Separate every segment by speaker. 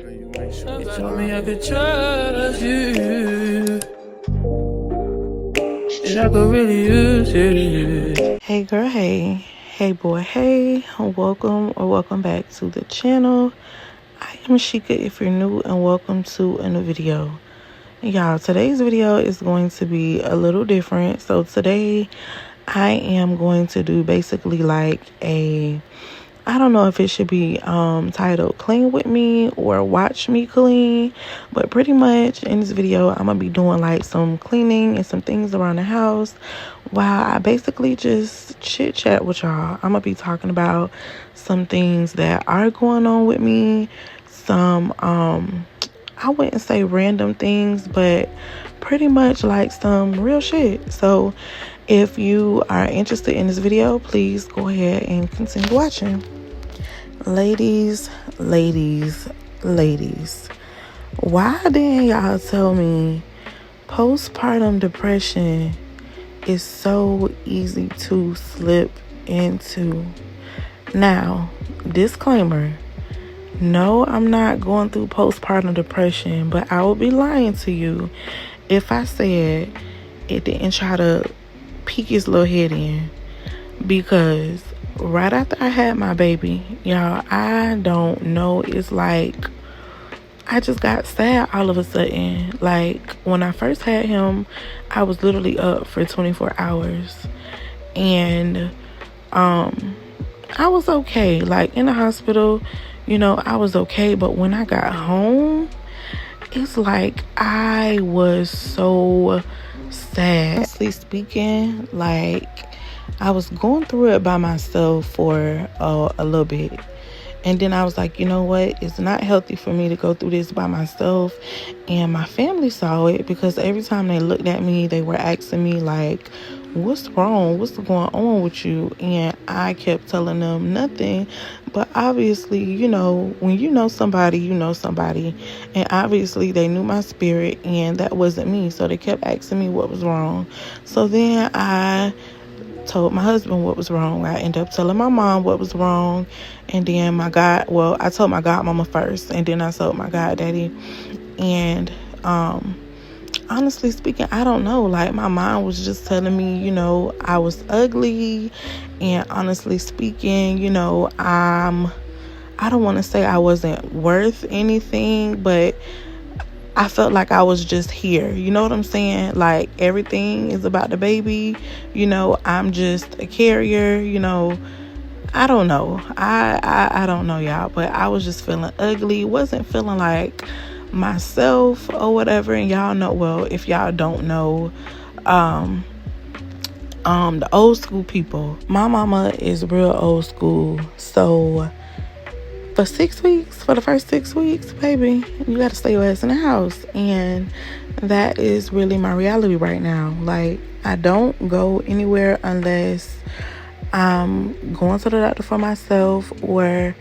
Speaker 1: You told me I could trust you, and I could really use it. Hey girl, hey. Hey boy, hey. Welcome back to the channel. I am Sheika if you're new, and welcome to a new video. Y'all, today's video is going to be a little different. So today I am going to do basically like I don't know if it should be titled Clean With Me or Watch Me Clean, but pretty much in this video I'm gonna be doing like some cleaning and some things around the house while I basically just chit chat with y'all. I'm gonna be talking about some things that are going on with me, some I wouldn't say random things, but pretty much like some real shit. So if you are interested in this video, please go ahead and continue watching. Ladies, why didn't y'all tell me postpartum depression is so easy to slip into? Now, disclaimer, no, I'm not going through postpartum depression, but I would be lying to you if I said it didn't try to peek his little head in, because right after I had my baby, y'all, I don't know, it's like I just got sad all of a sudden. Like when I first had him, I was literally up for 24 hours and I was okay, like in the hospital, you know, I was okay. But when I got home, it's like I was so sad. Honestly speaking, like I was going through it by myself for a little bit, and then I was like, you know what, it's not healthy for me to go through this by myself. And my family saw it, because every time they looked at me, they were asking me like, what's wrong, what's going on with you? And I kept telling them nothing. But obviously, you know, when you know somebody, you know somebody, and obviously they knew my spirit, and that wasn't me. So they kept asking me what was wrong. So then I told my husband what was wrong. I ended up telling my mom what was wrong, and then I told my godmama first, and then I told my goddaddy. And honestly speaking, I don't know, like my mom was just telling me, you know, I was ugly, and honestly speaking, you know, I don't want to say I wasn't worth anything, but I felt like I was just here. You know what I'm saying? Like everything is about the baby. You know, I'm just a carrier. You know, I don't know. I don't know, y'all. But I was just feeling ugly. Wasn't feeling like myself or whatever. And y'all know, well, if y'all don't know, the old school people, my mama is real old school. So for the first 6 weeks, baby, you got to stay your ass in the house. And that is really my reality right now. Like, I don't go anywhere unless I'm going to the doctor for myself or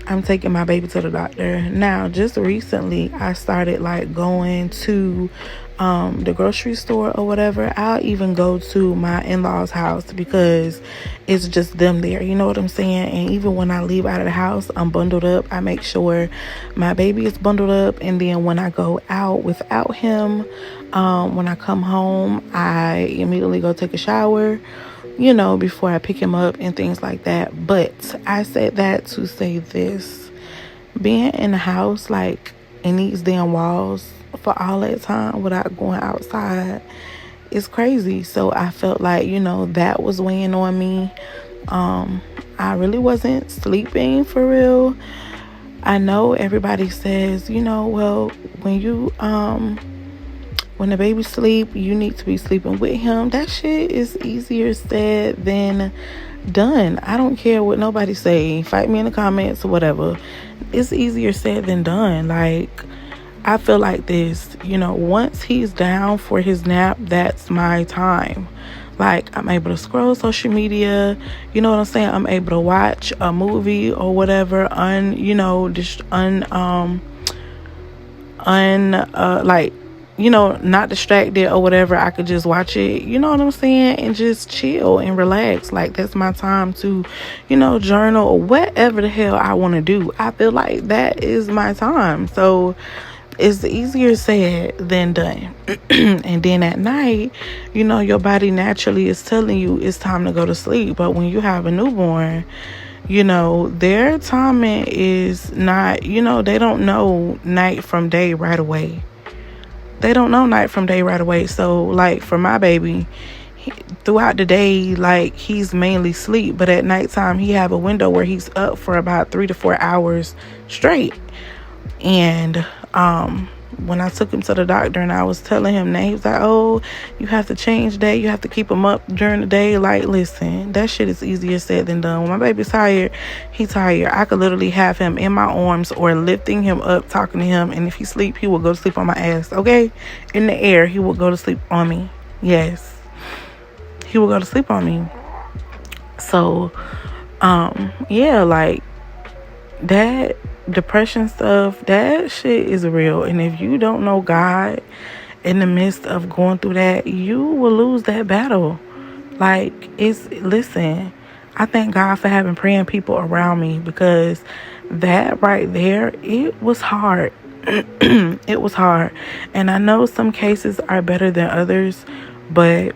Speaker 1: I'm taking my baby to the doctor. Now, just recently, I started like going to the grocery store or whatever. I'll even go to my in-laws' house because it's just them there. You know what I'm saying? And even when I leave out of the house, I'm bundled up. I make sure my baby is bundled up. And then when I go out without him, when I come home, I immediately go take a shower, you know, before I pick him up and things like that. But I said that to say this: being in the house, like in these damn walls for all that time without going outside, is crazy. So I felt like, you know, that was weighing on me. I really wasn't sleeping for real. I know everybody says, you know, well, when the baby sleep, you need to be sleeping with him. That shit is easier said than done. I don't care what nobody say. Fight me in the comments or whatever. It's easier said than done. Like, I feel like this, you know, once he's down for his nap, that's my time. Like, I'm able to scroll social media, you know what I'm saying? I'm able to watch a movie or whatever, like not distracted or whatever, I could just watch it, you know what I'm saying, and just chill and relax. Like, that's my time to, journal or whatever the hell I want to do. I feel like that is my time. So it's easier said than done. And then at night, your body naturally is telling you it's time to go to sleep. But when you have a newborn, their timing is not, they don't know night from day right away. So, like, for my baby, throughout the day, like, he's mainly sleep. But at nighttime, he have a window where he's up for about 3 to 4 hours straight. And when I took him to the doctor and I was telling him that, he was like, oh, you have to change that. You have to keep him up during the day. Like, listen, that shit is easier said than done. When my baby's tired, he's tired. I could literally have him in my arms or lifting him up, talking to him. And if he sleep, he will go to sleep on my ass, okay? In the air, he will go to sleep on me. Yes. He will go to sleep on me. So, yeah, like, that depression stuff, that shit is real. And if you don't know God in the midst of going through that, you will lose that battle. Like, listen, I thank God for having praying people around me, because that right there, it was hard. It was hard. And I know some cases are better than others, but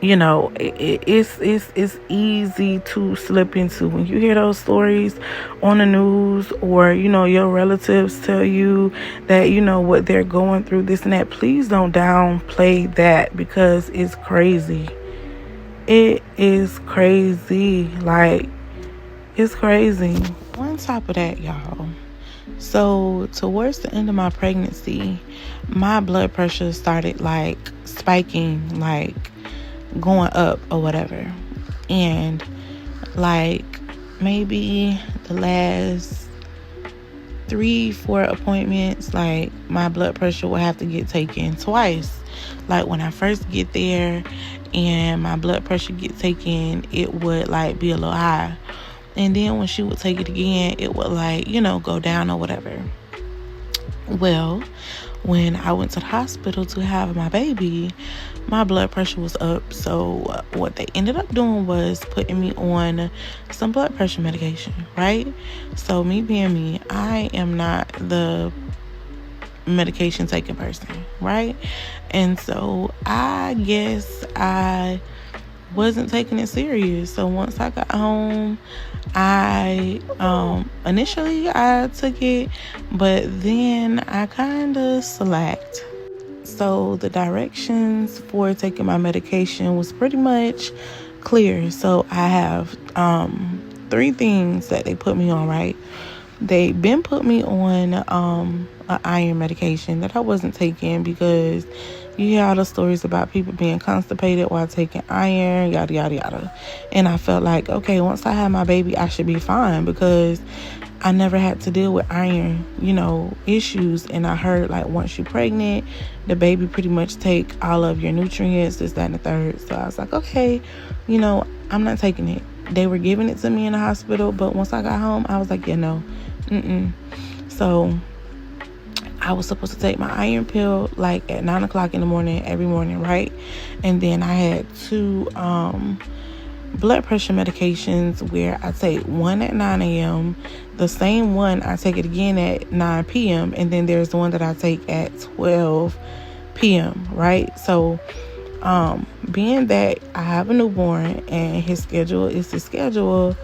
Speaker 1: it's easy to slip into. When you hear those stories on the news, or your relatives tell you that what they're going through, this and that, please don't downplay that, because it's crazy. It is crazy. Like, it's crazy. On top of that, y'all, so towards the end of my pregnancy, my blood pressure started like spiking, like going up or whatever. And like maybe the last 3-4 appointments, like, my blood pressure will have to get taken twice. Like, when I first get there and my blood pressure get taken, it would like be a little high, and then when she would take it again, it would like go down or whatever. Well, when I went to the hospital to have my baby, my blood pressure was up. So what they ended up doing was putting me on some blood pressure medication, right? So me being me, I am not the medication taking person, right? And so I guess I wasn't taking it serious. So once I got home, I initially I took it, but then I kind of slacked. So the directions for taking my medication was pretty much clear. So I have 3 things that they put me on, right? They been put me on an iron medication that I wasn't taking, because you hear all the stories about people being constipated while taking iron, yada, yada, yada. And I felt like, okay, once I have my baby, I should be fine, because I never had to deal with iron, issues. And I heard, like, once you're pregnant, the baby pretty much take all of your nutrients, this, that, and the third. So I was like, okay, I'm not taking it. They were giving it to me in the hospital, but once I got home, I was like, yeah, no, So I was supposed to take my iron pill like at 9 o'clock in the morning, every morning, right? And then I had 2 blood pressure medications where I take one at 9 a.m. The same one, I take it again at 9 p.m. And then there's the one that I take at 12 p.m., right? So being that I have a newborn and his schedule is his schedule,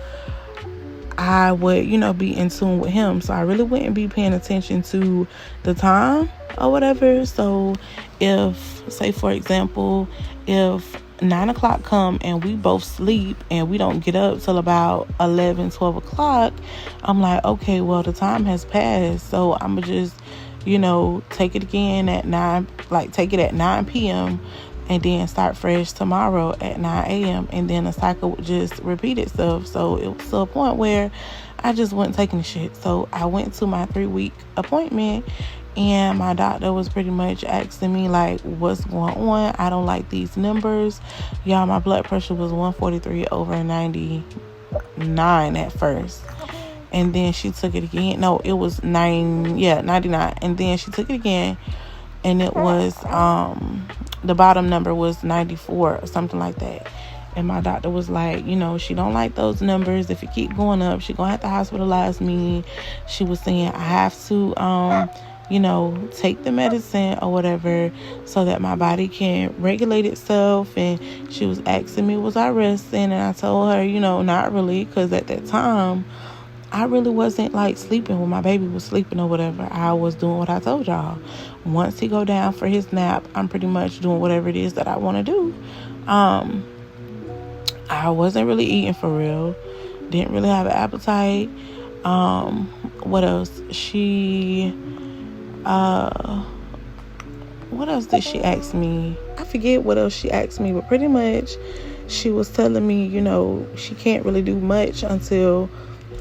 Speaker 1: I would, be in tune with him. So I really wouldn't be paying attention to the time or whatever. So if, say, for example, if 9 o'clock come and we both sleep and we don't get up till about 11, 12 o'clock, I'm like, okay, well, the time has passed. So I'm going to just, take it again at 9, like take it at 9 p.m. and then start fresh tomorrow at 9 a.m. And then the cycle would just repeat itself. So it was to a point where I just wasn't taking the shit. So I went to my 3-week appointment, and my doctor was pretty much asking me, like, what's going on? I don't like these numbers. Y'all, my blood pressure was 143/99 at first. And then she took it again. No, it was 99. And then she took it again. and it was the bottom number was 94 or something like that. And my doctor was like, she don't like those numbers. If you keep going up, she gonna have to hospitalize me. She was saying I have to take the medicine or whatever so that my body can regulate itself. And she was asking me, was I resting? And I told her, not really, because at that time I really wasn't like sleeping when my baby was sleeping or whatever. I was doing what I told y'all. Once he go down for his nap, I'm pretty much doing whatever it is that I want to do. I wasn't really eating for real. Didn't really have an appetite. What else? What else did she ask me? I forget what else she asked me, but pretty much she was telling me, she can't really do much until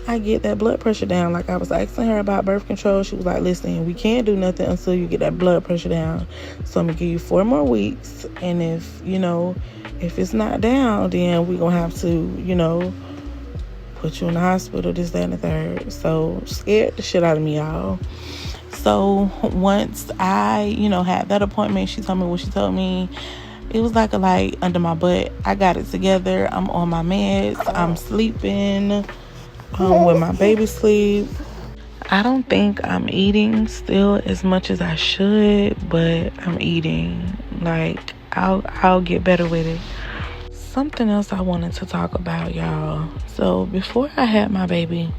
Speaker 1: I get that blood pressure down. Like, I was asking her about birth control. She was like, listen, we can't do nothing until you get that blood pressure down. So I'm going to give you 4 more weeks. And if it's not down, then we're going to have to, put you in the hospital, this, that, and the third. So scared the shit out of me, y'all. So once I, had that appointment, she told me what she told me. It was like a light under my butt. I got it together. I'm on my meds. I'm sleeping when my baby sleep. I don't think I'm eating still as much as I should, but I'm eating. Like, I'll get better with it. Something else I wanted to talk about, y'all. So before I had my baby,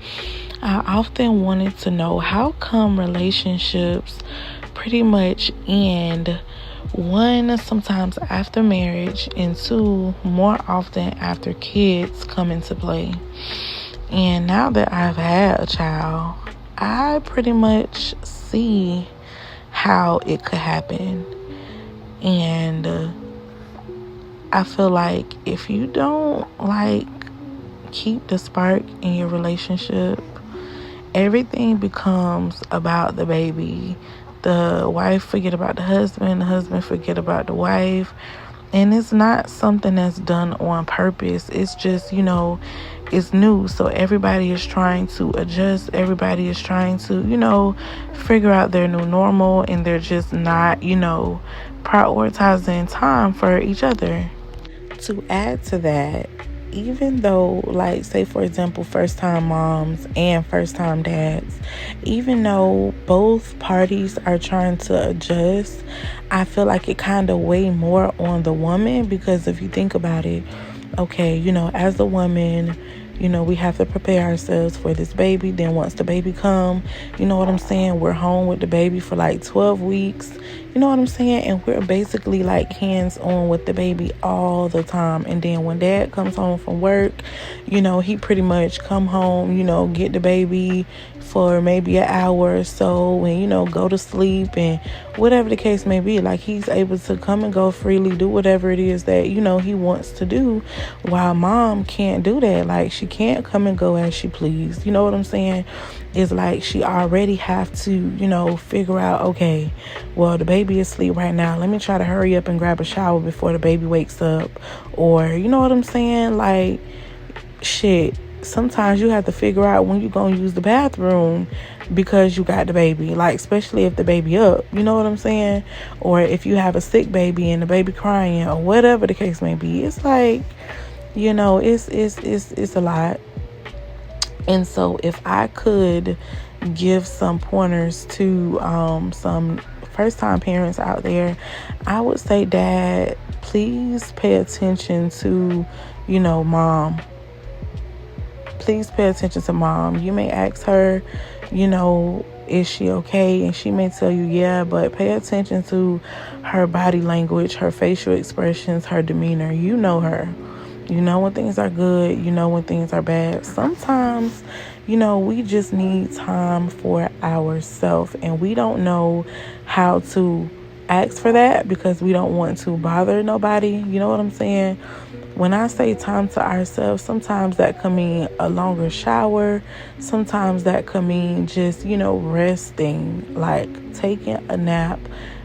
Speaker 1: I often wanted to know how come relationships pretty much end, 1, sometimes after marriage, and 2, more often after kids come into play. And now that I've had a child, I pretty much see how it could happen. And I feel like if you don't keep the spark in your relationship, everything becomes about the baby. The wife forget about the husband forget about the wife. And it's not something that's done on purpose. It's just, it's new. So everybody is trying to adjust. Everybody is trying to, figure out their new normal. And they're just not, prioritizing time for each other. To add to that, even though, say for example, first-time moms and first-time dads, even though both parties are trying to adjust, I feel like it kind of weigh more on the woman. Because if you think about it, okay, as a woman, we have to prepare ourselves for this baby. Then once the baby come, you know what I'm saying, we're home with the baby for 12 weeks. You know what I'm saying? And we're basically hands-on with the baby all the time. And then when dad comes home from work, he pretty much come home, get the baby for maybe an hour or so and, go to sleep and whatever the case may be. He's able to come and go freely, do whatever it is that, he wants to do, while mom can't do that. She can't come and go as she please. You know what I'm saying? It's she already have to, figure out, okay, well, the baby is asleep right now. Let me try to hurry up and grab a shower before the baby wakes up. Or, you know what I'm saying? Shit. Sometimes you have to figure out when you're going to use the bathroom because you got the baby. Especially if the baby up. You know what I'm saying? Or if you have a sick baby and the baby crying or whatever the case may be. It's it's a lot. And so if I could give some pointers to some first-time parents out there, I would say, Dad, please pay attention to, mom. Please pay attention to mom. You may ask her, is she okay? And she may tell you, yeah, but pay attention to her body language, her facial expressions, her demeanor. You know her. You know when things are good. You know when things are bad. Sometimes, we just need time for ourselves. And we don't know how to ask for that because we don't want to bother nobody. You know what I'm saying? When I say time to ourselves, sometimes that can mean a longer shower. Sometimes that can mean just, resting, taking a nap,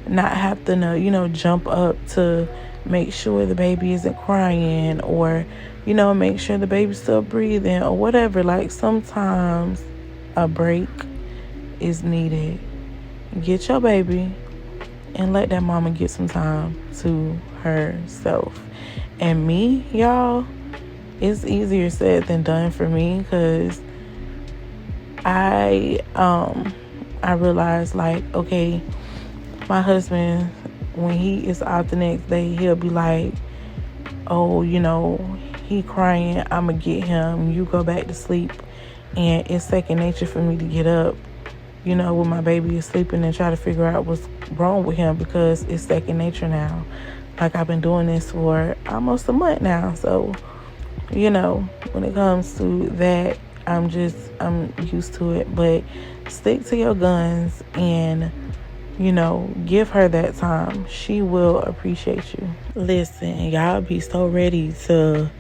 Speaker 1: not having to, jump up to make sure the baby isn't crying or, make sure the baby's still breathing or whatever. Sometimes a break is needed. Get your baby, and let that mama get some time to herself. And me, y'all, it's easier said than done for me, because I realized, like, okay, my husband, when he is out the next day, he'll be like, oh, he crying, I'ma get him, you go back to sleep. And it's second nature for me to get up, when my baby is sleeping, and try to figure out what's wrong with him, because it's second nature now. Like, I've been doing this for almost a month now. So, when it comes to that, I'm used to it. But stick to your guns and, give her that time. She will appreciate you. Listen, y'all be so ready to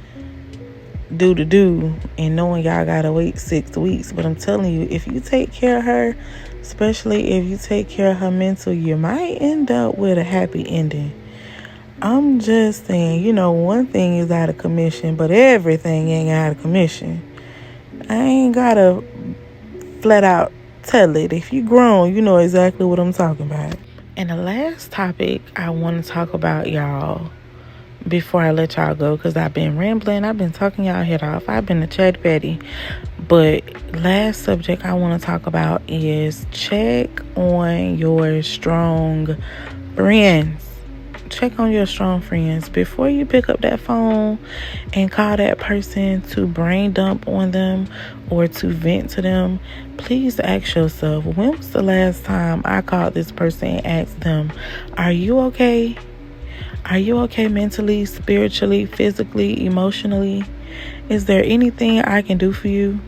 Speaker 1: do and knowing y'all gotta wait 6 weeks. But I'm telling you, if you take care of her, especially if you take care of her mental, you might end up with a happy ending. I'm just saying, one thing is out of commission, but everything ain't out of commission. I ain't gotta flat out tell it. If you grown, you know exactly what I'm talking about. And the last topic I want to talk about, y'all, before I let y'all go, because I've been rambling, I've been talking y'all head off, I've been a chatty patty. But last subject I want to talk about is check on your strong friends. Check on your strong friends before you pick up that phone and call that person to brain dump on them or to vent to them. Please ask yourself, when was the last time I called this person and asked them, are you okay? Are you okay mentally, spiritually, physically, emotionally? Is there anything I can do for you?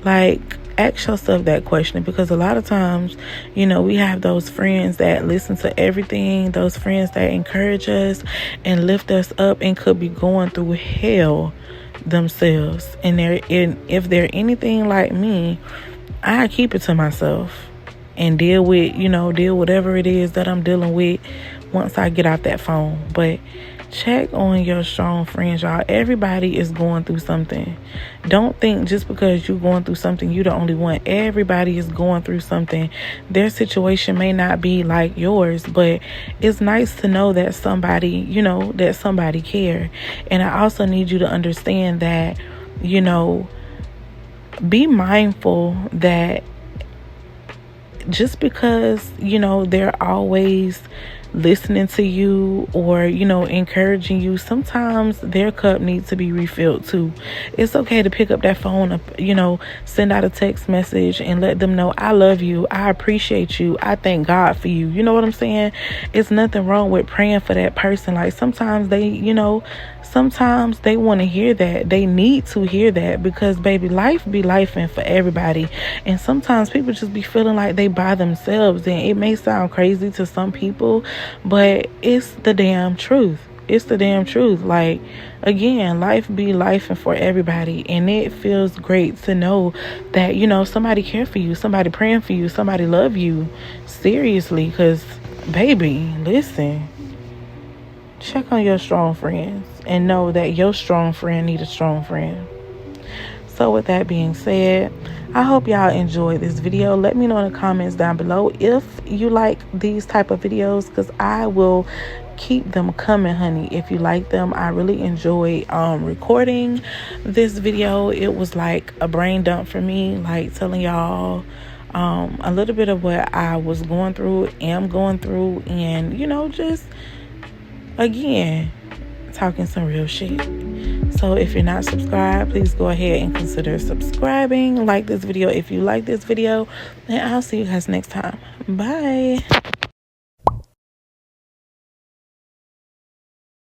Speaker 1: Like, ask yourself that question, because a lot of times, we have those friends that listen to everything, those friends that encourage us and lift us up, and could be going through hell themselves. And if they're anything like me, I keep it to myself and deal with whatever it is that I'm dealing with once I get off that phone. But check on your strong friends, y'all. Everybody is going through something. Don't think just because you're going through something, you're the only one. Everybody is going through something. Their situation may not be like yours, but it's nice to know that somebody care. And I also need you to understand that, be mindful that just because, they're always listening to you or, encouraging you, sometimes their cup needs to be refilled too. It's okay to pick up that phone, send out a text message and let them know, I love you, I appreciate you, I thank God for you. You know what I'm saying? It's nothing wrong with praying for that person. Like, sometimes they want to hear that. They need to hear that, because baby, life be lifing for everybody. And sometimes people just be feeling like they by themselves, and it may sound crazy to some people, but it's the damn truth. It's the damn truth. Like, again, life be lifing for everybody, and it feels great to know that, somebody care for you, somebody praying for you, somebody love you. Seriously, because baby, listen, check on your strong friends and know that your strong friend need a strong friend. So with that being said, I hope y'all enjoyed this video. Let me know in the comments down below if you like these type of videos, because I will keep them coming, honey. If you like them, I really enjoy recording this video. It was like a brain dump for me, like telling y'all a little bit of what I was going through, am going through, and just again talking some real shit. So if you're not subscribed, please go ahead and consider subscribing. Like this video if you like this video, and I'll see you guys next time. Bye.